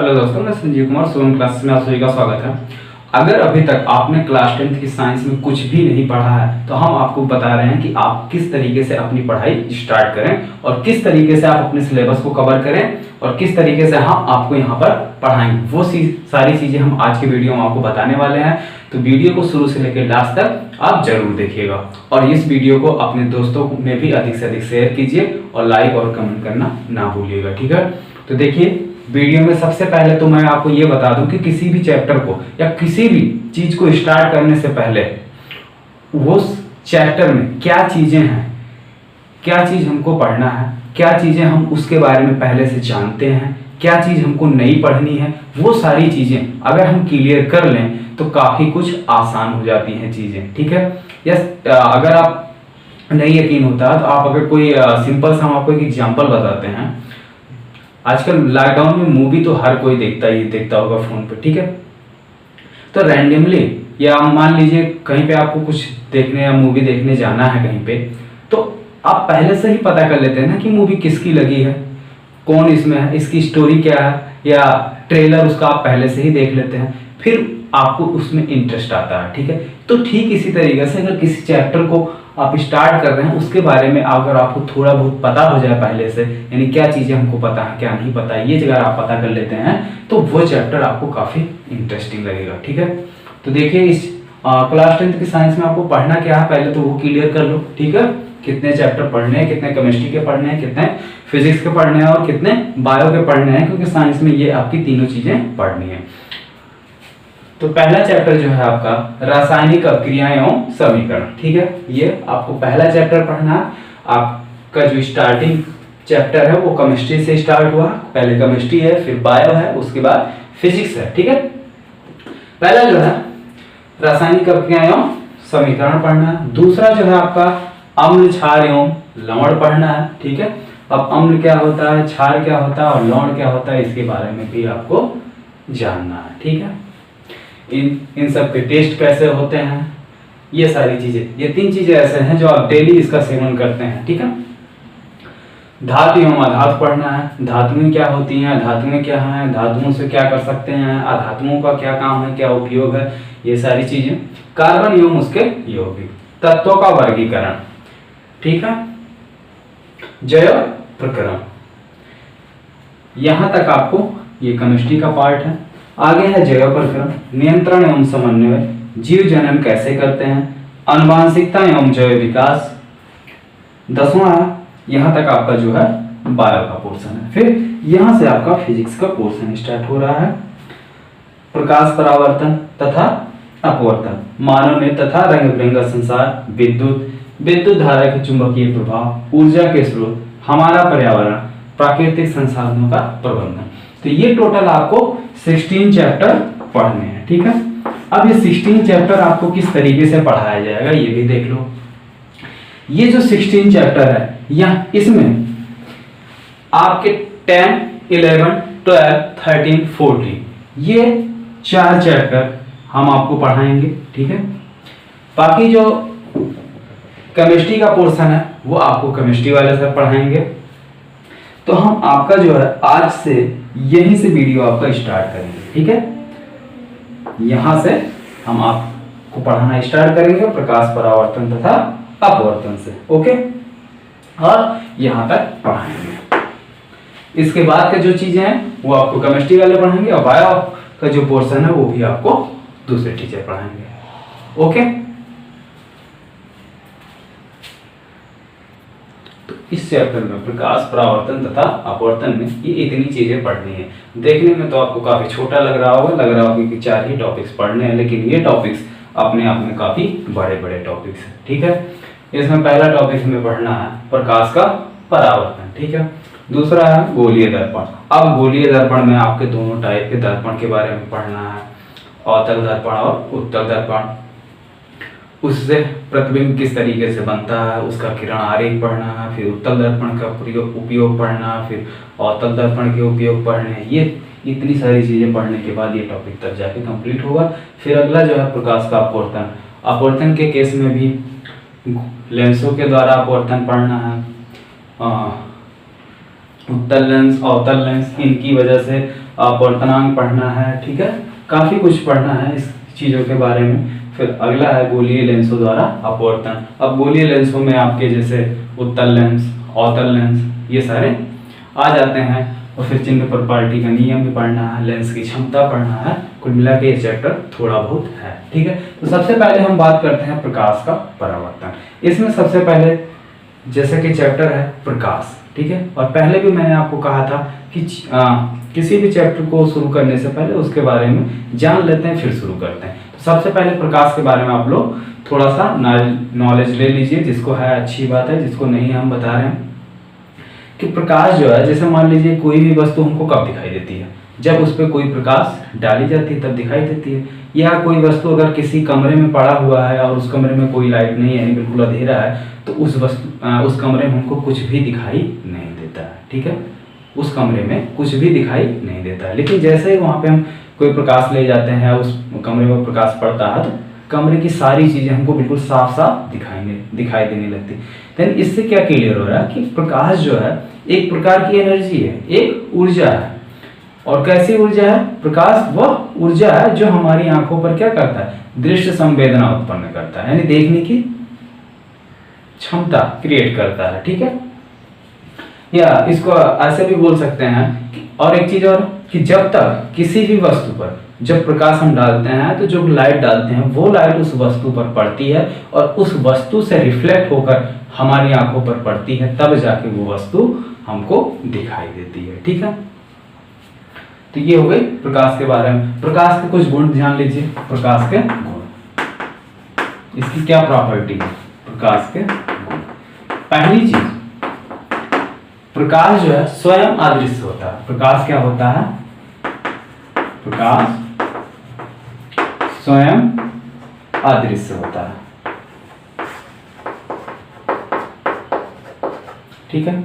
Hello दोस्तों, मैं संजीव कुमार सोम classes में आप सभी का स्वागत है। अगर अभी तक आपने क्लास 10th की साइंस में कुछ भी नहीं पढ़ा है तो हम आपको बता रहे हैं कि आप किस तरीके से अपनी पढ़ाई स्टार्ट करें और किस तरीके से आप अपने सिलेबस को कवर करें और किस तरीके से हम आपको यहाँ पर पढ़ाएंगे। वो सारी चीज़ें हम आज के वीडियो में आपको बताने वाले हैं, तो वीडियो को शुरू से लेकर लास्ट तक आप जरूर देखिएगा और इस वीडियो को अपने दोस्तों में भी अधिक से अधिक शेयर कीजिए और लाइक और कमेंट करना ना भूलिएगा। ठीक है, तो देखिए वीडियो में सबसे पहले तो मैं आपको ये बता दूं कि किसी भी चैप्टर को या किसी भी चीज को स्टार्ट करने से पहले वो चैप्टर में क्या चीजें हैं, क्या चीज हमको पढ़ना है, क्या चीजें हम उसके बारे में पहले से जानते हैं, क्या चीज हमको नहीं पढ़नी है, वो सारी चीजें अगर हम क्लियर कर लें तो काफी कुछ आसान हो जाती हैं चीजें। ठीक है, अगर आप नहीं यकीन होता तो आप अगर कोई सिंपल सा हम आपको एक एग्जांपल बताते हैं। आजकल लॉकडाउन में मूवी तो हर कोई देखता होगा फोन पे। ठीक है, तो रैंडमली या मान लीजिए कहीं पे आपको कुछ देखने या मूवी देखने जाना है कहीं पे, तो आप पहले से ही पता कर लेते हैं ना कि मूवी किसकी लगी है, कौन इसमें है, इसकी स्टोरी क्या है, या ट्रेलर उसका आप पहले से ही देख लेते हैं, फिर आपको उसमें इंटरेस्ट आता है। ठीक है, तो ठीक इसी तरीके से अगर किसी चैप्टर को आप स्टार्ट कर रहे हैं उसके बारे में अगर आपको थोड़ा बहुत पता हो जाए पहले से, यानी क्या चीजें हमको पता है क्या नहीं पता है, ये जगह आप पता कर लेते हैं तो वो चैप्टर आपको काफी इंटरेस्टिंग लगेगा। ठीक है, तो देखिए इस क्लास 10th की साइंस में आपको पढ़ना क्या है पहले तो वो क्लियर कर लो। ठीक है, कितने चैप्टर पढ़ने हैं, कितने केमिस्ट्री के पढ़ने हैं, कितने फिजिक्स के पढ़ने हैं और कितने बायो के पढ़ने हैं, क्योंकि साइंस में ये आपकी तीनों चीजें पढ़नी है। तो पहला चैप्टर जो है आपका रासायनिक अभिक्रियाएं एवं समीकरण। ठीक है, ये आपको पहला चैप्टर पढ़ना है। आपका जो स्टार्टिंग चैप्टर है वो केमिस्ट्री से स्टार्ट हुआ, पहले केमिस्ट्री है, फिर बायो है, उसके बाद फिजिक्स है। ठीक है, पहला जो है रासायनिक अभिक्रियाएं एवं समीकरण पढ़ना है। दूसरा जो है आपका अम्ल, क्षार एवं लवण पढ़ना है। ठीक है, अब अम्ल क्या होता है, क्षार क्या होता है और लवण क्या होता है, इसके बारे में भी आपको जानना है। ठीक है, इन सब के टेस्ट कैसे होते हैं, ये सारी चीजें, ये तीन चीजें ऐसे हैं जो आप डेली इसका सेवन करते हैं। ठीक है, धातु एवं अधातु पढ़ना है। धातुएं क्या होती हैं, धातुएं क्या हैं, धातुओं से क्या कर सकते हैं, अधातुओं का क्या काम है, क्या उपयोग है, ये सारी चीजें। कार्बन एवं उसके यौगिक, तत्वों का वर्गीकरण। ठीक है, जैव प्रक्रम, यहां तक आपको ये केमिस्ट्री का पार्ट है। आगे है जैव प्रक्रम, नियंत्रण एवं समन्वय, जीव जन्म कैसे करते हैं, आनुवांशिकता एवं जैव विकास। 10वां यहाँ तक आपका जो है बायो का पोर्शन है। फिर यहाँ से आपका फिजिक्स का पोर्शन स्टार्ट हो रहा है। प्रकाश परावर्तन तथा अपवर्तन, मानव में तथा रंग बिरंगा संसार, विद्युत धारा के चुंबकीय प्रभाव, ऊर्जा के स्रोत, हमारा पर्यावरण, प्राकृतिक संसाधनों का प्रबंधन। तो ये टोटल आपको 16 चैप्टर पढ़ने हैं। ठीक है, अब ये 16 चैप्टर आपको किस तरीके से पढ़ाया जाएगा ये भी देख लो। ये जो 16 चैप्टर है यहाँ इसमें आपके 10, 11, 12, 13, 14 ये 4 चैप्टर हम आपको पढ़ाएंगे। ठीक है, बाकी जो केमिस्ट्री का पोर्शन है वो आपको केमिस्ट्री वाले सर पढ़ाएंगे। तो हम आपका जो है आज से यहीं से वीडियो आपका स्टार्ट करेंगे। ठीक है, यहां से हम आपको पढ़ाना स्टार्ट करेंगे प्रकाश परावर्तन तथा अपवर्तन से। ओके, और यहां तक पढ़ाएंगे। इसके बाद के जो चीजें हैं वो आपको केमिस्ट्री वाले पढ़ाएंगे और बायो का जो पोर्शन है वो भी आपको दूसरे टीचर पढ़ाएंगे। ओके, इस चैप्टर में प्रकाश परावर्तन तथा अपवर्तन में ये इतनी चीजें पढ़नी है। देखने में तो आपको काफी छोटा लग रहा होगा कि 4 ही टॉपिक्स पढ़ने हैं, लेकिन ये टॉपिक्स अपने आप में काफी बड़े बड़े टॉपिक्स हैं। ठीक है, इसमें पहला टॉपिक हमें पढ़ना है प्रकाश का परावर्तन। ठीक है, दूसरा है गोलीय दर्पण। अब गोलीय दर्पण में आपके दोनों टाइप के दर्पण के बारे में पढ़ना है, अवतल दर्पण और उत्तल दर्पण। उससे प्रतिबिंब किस तरीके से बनता है, उसका किरण आरेख पढ़ना है, फिर उत्तल दर्पण का उपयोग पढ़ना, फिर अवतल दर्पण के उपयोग पढ़ने। ये इतनी सारी चीजें पढ़ने के बाद ये टॉपिक तब जाके कंप्लीट होगा। फिर अगला जो है प्रकाश का अपवर्तन। अपवर्तन के केस में भी लेंसों के द्वारा अपवर्तन पढ़ना है। उत्तल लेंस, अवतल लेंस, इनकी वजह से अपवर्तनांक पढ़ना है, ठीक है, काफी कुछ पढ़ना है इस चीजों के बारे में। फिर अगला है गोलीय लेंसों द्वारा अपवर्तन। अब गोलीय लेंसों में आपके जैसे उत्तल लेंस, अवतल लेंस, ये सारे आ जाते हैं। और फिर चिन्ह प्रॉपर्टी का नियम भी पढ़ना है, लेंस की क्षमता पढ़ना है। कुल मिला के ये चैप्टर थोड़ा बहुत है, ठीक है। तो सबसे पहले हम बात करते हैं प्रकाश का परावर्तन। इसमें सबसे पहले जैसे कि चैप्टर है प्रकाश, ठीक है। और पहले भी मैंने आपको कहा था कि किसी भी चैप्टर को शुरू करने से पहले उसके बारे में जान लेते हैं फिर शुरू करते हैं। तो सबसे पहले प्रकाश के बारे में आप लोग थोड़ा सा नॉलेज ले लीजिए, जिसको है अच्छी बात है, जिसको नहीं हम बता रहे हैं कि प्रकाश जो है, जैसे मान लीजिए कोई भी वस्तु हमको कब दिखाई देती है, जब उस पर कोई प्रकाश डाली जाती है तब दिखाई देती है। या कोई वस्तु अगर किसी कमरे में पड़ा हुआ है और उस कमरे में कोई लाइट नहीं है, यानी बिल्कुल अंधेरा है, तो उस कमरे में हमको कुछ भी दिखाई नहीं देता है, ठीक है। उस कमरे में कुछ भी दिखाई नहीं देता है। लेकिन जैसे ही वहां पे हम कोई प्रकाश ले जाते हैं, उस कमरे में प्रकाश पड़ता है, तो कमरे की सारी चीजें हमको बिल्कुल साफ साफ दिखाई देने लगती। देन इससे क्या क्लियर हो रहा है कि प्रकाश जो है एक प्रकार की एनर्जी है, एक ऊर्जा है। और कैसी ऊर्जा है? प्रकाश वह ऊर्जा है जो हमारी आंखों पर क्या करता है? दृश्य संवेदना उत्पन्न करता है, यानी देखने की क्षमता क्रिएट करता है, ठीक है। या इसको ऐसे भी बोल सकते हैं कि, और एक चीज और, कि जब तक किसी भी वस्तु पर जब प्रकाश हम डालते हैं, तो जो लाइट डालते हैं वो लाइट उस वस्तु पर पड़ती है और उस वस्तु से रिफ्लेक्ट होकर हमारी आंखों पर पड़ती है, तब जाके वो वस्तु हमको दिखाई देती है, ठीक है। तो ये हो गई प्रकाश के बारे में। प्रकाश के कुछ गुण जान लीजिए। प्रकाश के गुण, इसकी क्या प्रॉपर्टी है? प्रकाश के गुण, पहली चीज, प्रकाश जो है स्वयं अदृश्य होता है। प्रकाश क्या होता है? प्रकाश स्वयं अदृश्य होता है, ठीक है।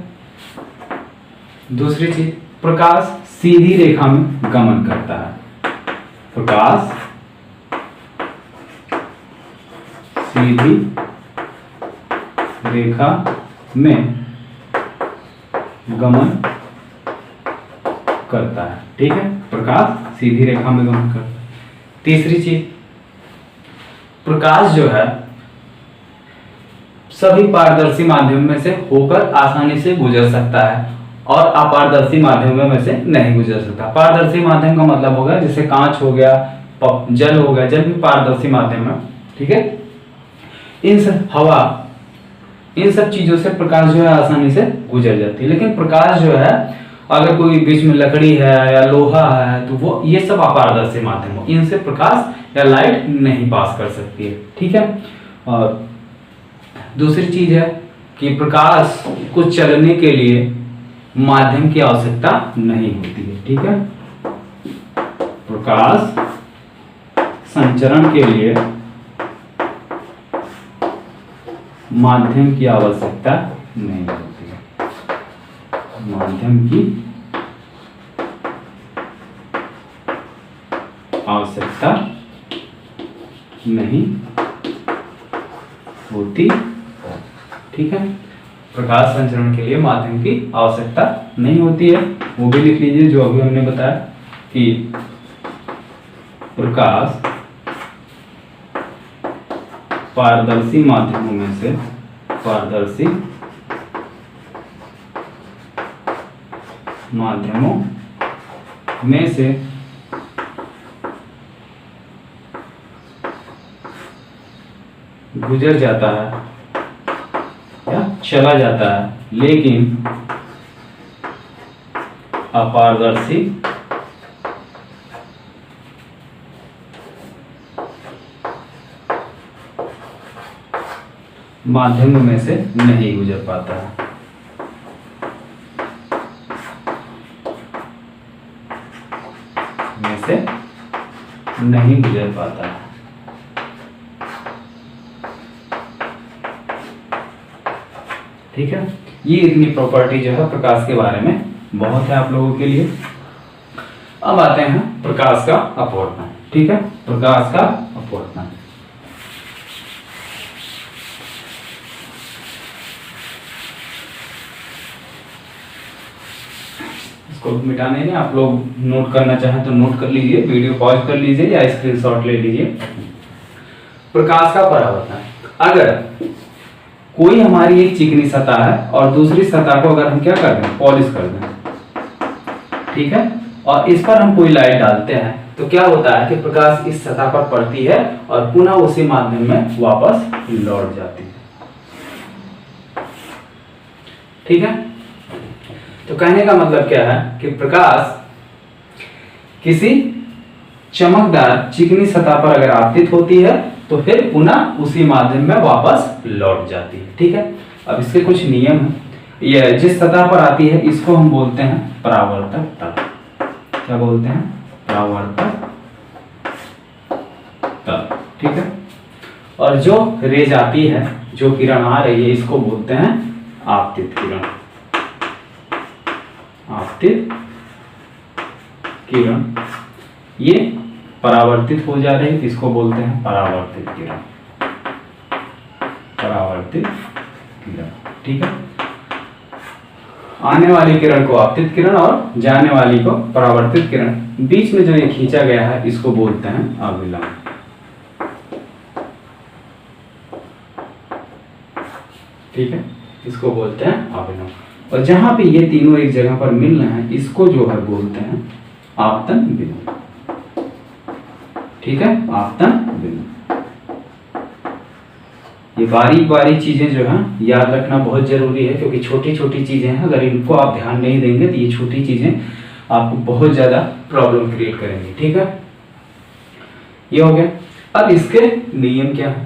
दूसरी चीज, प्रकाश सीधी रेखा में गमन करता है। प्रकाश सीधी रेखा में गमन करता है, ठीक है। प्रकाश सीधी रेखा में गमन करता है। तीसरी चीज, प्रकाश जो है सभी पारदर्शी माध्यम में से होकर आसानी से गुजर सकता है और अपारदर्शी माध्यमों में से नहीं गुजर सकता। पारदर्शी माध्यम का मतलब होगा जैसे कांच हो गया, जल हो गया, जल भी पारदर्शी माध्यम है, ठीक है। हवा, इन सब चीजों से प्रकाश जो है आसानी से गुजर जाती है। लेकिन प्रकाश जो है, अगर कोई बीच में लकड़ी है या लोहा है, तो वो ये सब अपारदर्शी माध्यम हो, इनसे प्रकाश या लाइट नहीं पास कर सकती है, ठीक है। और दूसरी चीज है कि प्रकाश को चलने के लिए माध्यम की आवश्यकता नहीं होती है, ठीक है। प्रकाश संचरण के लिए माध्यम की आवश्यकता नहीं होती है, माध्यम की आवश्यकता नहीं होती, ठीक है। प्रकाश संचरण के लिए माध्यम की आवश्यकता नहीं होती है, वो भी लिख लीजिए जो अभी हमने बताया कि प्रकाश पारदर्शी माध्यमों में से, पारदर्शी माध्यमों में से गुजर जाता है या चला जाता है, लेकिन अपारदर्शी माध्यम में से नहीं गुजर पाता है। में से नहीं गुजर पाता है, ठीक है। ये इतनी प्रॉपर्टी जो है प्रकाश के बारे में बहुत है आप लोगों के लिए। अब आते हैं प्रकाश का अपवर्तन, ठीक है। प्रकाश का अपवर्तन, इसको मिटा नहीं, आप लोग नोट करना चाहें तो नोट कर लीजिए, वीडियो पॉज कर लीजिए या स्क्रीनशॉट ले लीजिए। प्रकाश का परावर्तन, अगर कोई हमारी एक चिकनी सतह है और दूसरी सतह को अगर हम क्या कर दें, पॉलिश कर दें, ठीक है, और इस पर हम कोई लाइट डालते हैं तो क्या होता है कि प्रकाश इस सतह पर पड़ती है और पुनः उसी माध्यम में वापस लौट जाती है। ठीक है, तो कहने का मतलब क्या है कि प्रकाश किसी चमकदार चिकनी सतह पर अगर आपतित होती है तो फिर पुनः उसी माध्यम में वापस लौट जाती है। ठीक है, अब इसके कुछ नियम हैं। यह जिस सतह पर आती है इसको हम बोलते हैं परावर्तक तल। क्या बोलते हैं? परावर्तक तल। ठीक है, और जो रेज आती है, जो किरण आ रही है, इसको बोलते हैं आपतित किरण। आपतित किरण ये परावर्तित हो जा रही है, इसको बोलते हैं परावर्तित किरण। परावर्तित किरण, ठीक है, आने वाली किरण को आपतित किरण और जाने वाली को परावर्तित किरण। बीच में जो ये खींचा गया है इसको बोलते हैं अविलंब। ठीक है, इसको बोलते हैं अविलंब। और जहां पे ये तीनों एक जगह पर मिल रहे हैं इसको जो है बोलते हैं आपतन बिंदु। ठीक है, आपतन बिंदु। ये बारीक बारीक चीजें जो है याद रखना बहुत जरूरी है, क्योंकि छोटी छोटी चीजें हैं, अगर इनको आप ध्यान नहीं देंगे तो ये छोटी चीजें आपको बहुत ज्यादा प्रॉब्लम क्रिएट करेंगी। ठीक है, ये हो गया। अब इसके नियम क्या है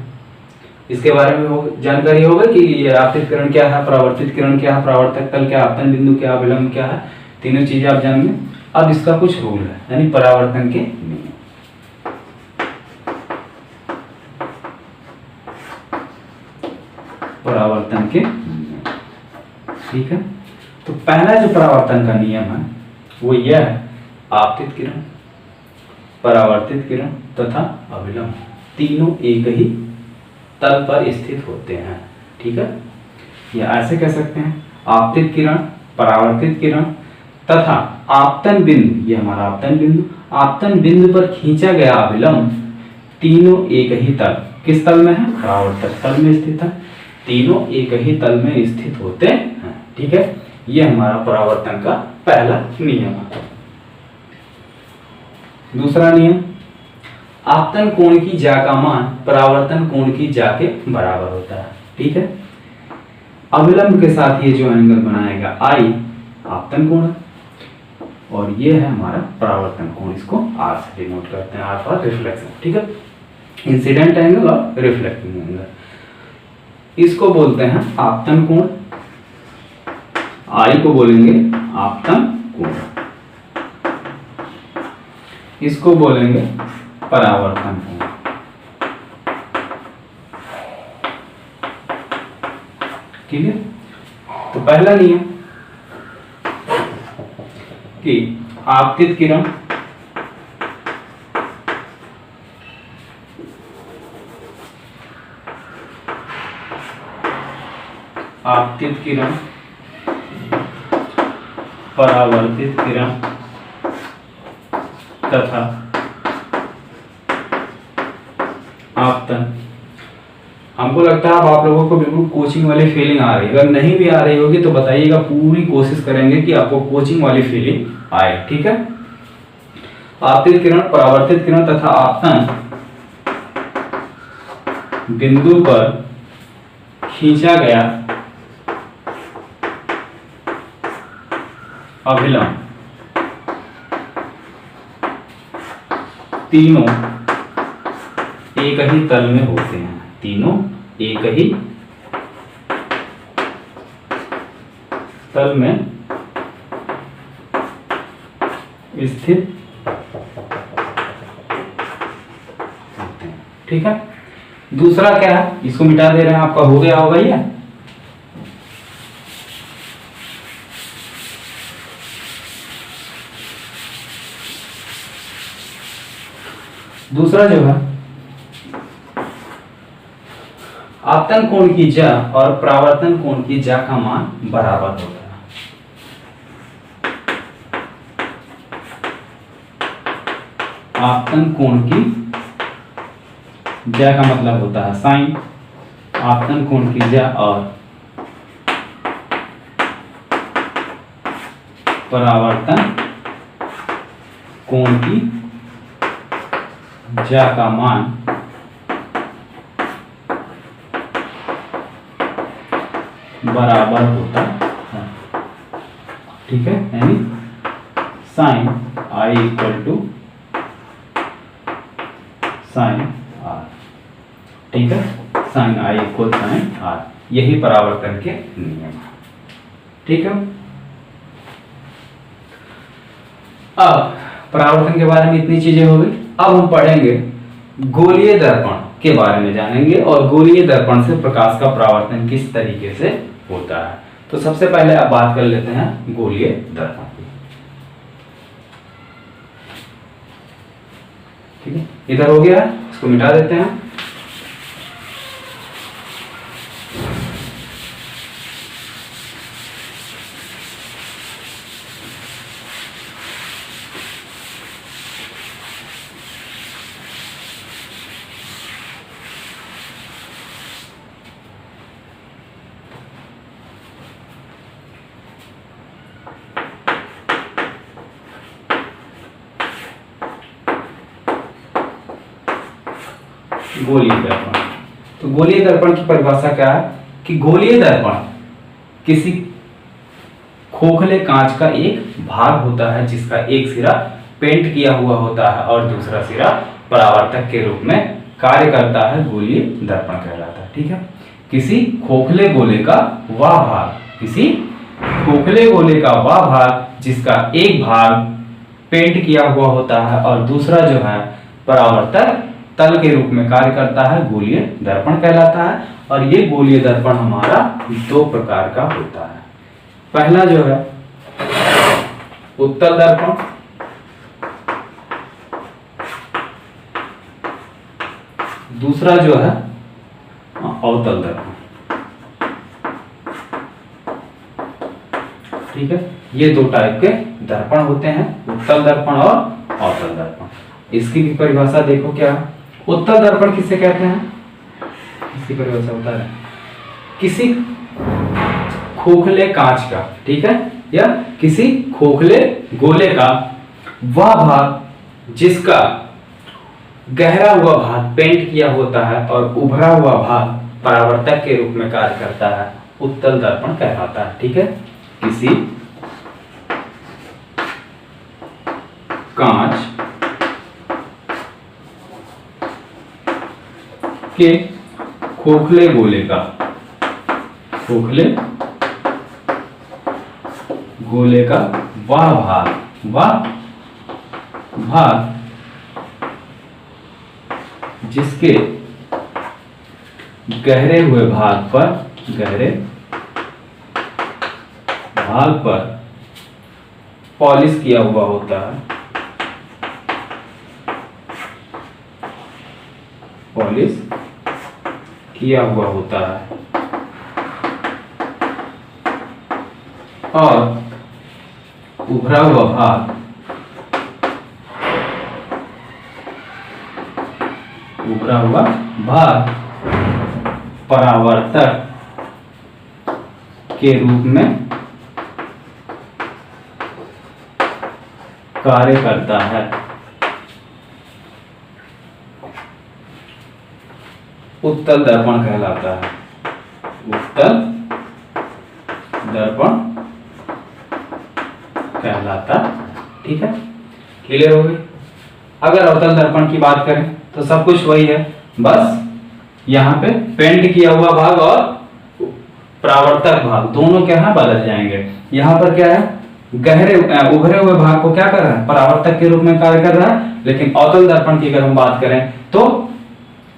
इसके बारे में जानकारी होगा कि ये आपतित किरण क्या है, परावर्तित किरण क्या है, परावर्तक तल क्या, आपतन बिंदु क्या, अविलंब क्या है, तीनों चीजें आप जानेंगे। अब इसका कुछ रूल है, यानी परावर्तन के नियम। परावर्तन के नियम, ठीक है। तो पहला जो परावर्तन का नियम है वो यह है, आपतित किरण, परावर्तित किरण तथा अविलंब तीनों एक ही तल पर स्थित होते हैं। ठीक है, या ऐसे कह सकते हैं आपतित किरण, परावर्तित किरण तथा आपतन बिंदु, ये हमारा आपतन बिंदु, आपतन बिंदु पर खींचा गया अविलंब तीनों एक ही तल, किस तल में है? परावर्तक तल में स्थित है। तीनों एक ही तल में स्थित होते हैं। ठीक है, ये हमारा परावर्तन का पहला नियम है। दूसरा नियम, आपतन कोण की ज्या का मान परावर्तन कोण की ज्या के बराबर होता है। ठीक है, अविलंब के साथ ये जो एंगल बनाएगा आई, आपतन कोण है, और ये है हमारा परावर्तन कोण, इसको आर से डिनोट करते हैं, आर फॉर रिफ्लेक्शन। ठीक है, इंसिडेंट एंगल और रिफ्लेक्टिंग एंगल, इसको बोलते हैं आपतन कोण, आई को बोलेंगे आपतन कोण, इसको बोलेंगे परावर्तन कोण। क्लियर? तो पहला नियम कि आपतित किरण, आपतित किरण, परावर्तित किरण तथा आपतन। हमको लगता है अब आप लोगों को बिल्कुल कोचिंग वाली फीलिंग आ रही है। अगर नहीं भी आ रही होगी तो बताइएगा, पूरी कोशिश करेंगे कि आपको कोचिंग वाली फीलिंग आए। ठीक है, आपतित किरण, परावर्तित किरण तथा आपतन बिंदु पर खींचा गया अभिलंब तीनों एक ही तल में होते हैं। तीनों एक ही तल में स्थित होते हैं। ठीक है, दूसरा क्या है, इसको मिटा दे रहे हैं, आपका हो गया होगा ये। दूसरा जो है, आपतन कोण की ज्या और परावर्तन कोण की ज्या का मान बराबर होता है। आपतन कोण की, ज्या का मतलब होता है साइन, आपतन कोण की ज्या और परावर्तन कोण की ज्या का मान बराबर होता है। ठीक है, यानी sine i equal to sine r. ठीक है, sine i equal sine r, यही परावर्तन के नियम है। ठीक है, अब परावर्तन के बारे में इतनी चीजें हो गई। अब हम पढ़ेंगे गोलीय दर्पण के बारे में जानेंगे और गोलीय दर्पण से प्रकाश का परावर्तन किस तरीके से होता है। तो सबसे पहले अब बात कर लेते हैं गोलीय दर्पण की। ठीक है, इधर हो गया, इसको मिटा देते हैं। गोलीय दर्पण। तो गोलीय दर्पण की परिभाषा क्या है कि गोलीय दर्पण किसी खोखले कांच का एक भाग होता है जिसका एक सिरा पेंट किया हुआ होता है और दूसरा सिरा परावर्तक के रूप में कार्य करता है, गोलीय दर्पण कहलाता है। ठीक है, किसी खोखले गोले का वह भाग, किसी खोखले गोले का वह भाग जिसका एक भाग पेंट किया हुआ होता है और दूसरा जो है परावर्तक तल के रूप में कार्य करता है, गोलीय दर्पण कहलाता है। और ये गोलीय दर्पण हमारा दो प्रकार का होता है। पहला जो है उत्तल दर्पण, दूसरा जो है अवतल दर्पण। ठीक है, ये दो टाइप के दर्पण होते हैं, उत्तल दर्पण और अवतल दर्पण। इसकी भी परिभाषा देखो क्या है। उत्तल दर्पण किसे कहते हैं, इसकी परिभाषा बता रहे हैं, किसी खोखले कांच का, ठीक है, या किसी खोखले गोले का वह भाग जिसका गहरा हुआ भाग पेंट किया होता है और उभरा हुआ भाग परावर्तक के रूप में कार्य करता है, उत्तल दर्पण कहलाता है। ठीक है, किसी कांच के खोखले गोले का, खोखले गोले का वह भाग जिसके गहरे हुए भाग पर पॉलिश किया हुआ होता है, पॉलिश किया हुआ होता है और उभरा हुआ भाग परावर्तक के रूप में कार्य करता है, उत्तल दर्पण कहलाता है, उत्तल दर्पण कहलाता। ठीक है, क्लियर हो गई। अगर अवतल दर्पण की बात करें तो सब कुछ वही है, बस यहाँ पे पेंट किया हुआ भाग और परावर्तक भाग दोनों क्या है, बदल जाएंगे। यहाँ पर क्या है, गहरे उभरे हुए भाग को क्या कर रहा है, परावर्तक के रूप में कार्य कर रहा है। लेकिन अवतल दर्पण की अगर हम बात करें तो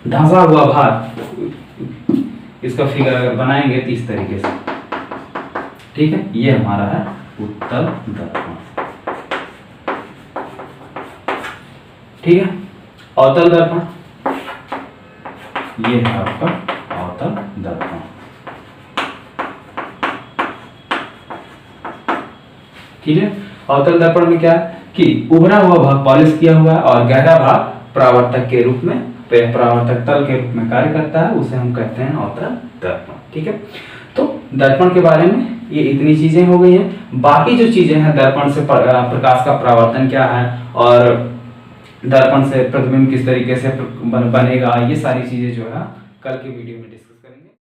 धंसा हुआ भाग, इसका फिगर अगर बनाएंगे तो इस तरीके से, ठीक है, ये हमारा है उत्तल दर्पण। ठीक है, अवतल दर्पण, ये है आपका अवतल दर्पण। ठीक है, अवतल दर्पण में क्या है कि उभरा हुआ भाग पॉलिश किया हुआ है और गहरा भाग परावर्तक के रूप में, परावर्तक तल के रूप में कार्य करता है, उसे हम कहते हैं अवतल दर्पण। ठीक है, तो दर्पण के बारे में ये इतनी चीजें हो गई हैं। बाकी जो चीजें हैं, दर्पण से प्रकाश का परावर्तन क्या है और दर्पण से प्रतिबिंब किस तरीके से बनेगा, ये सारी चीजें जो है कल के वीडियो में डिस्कस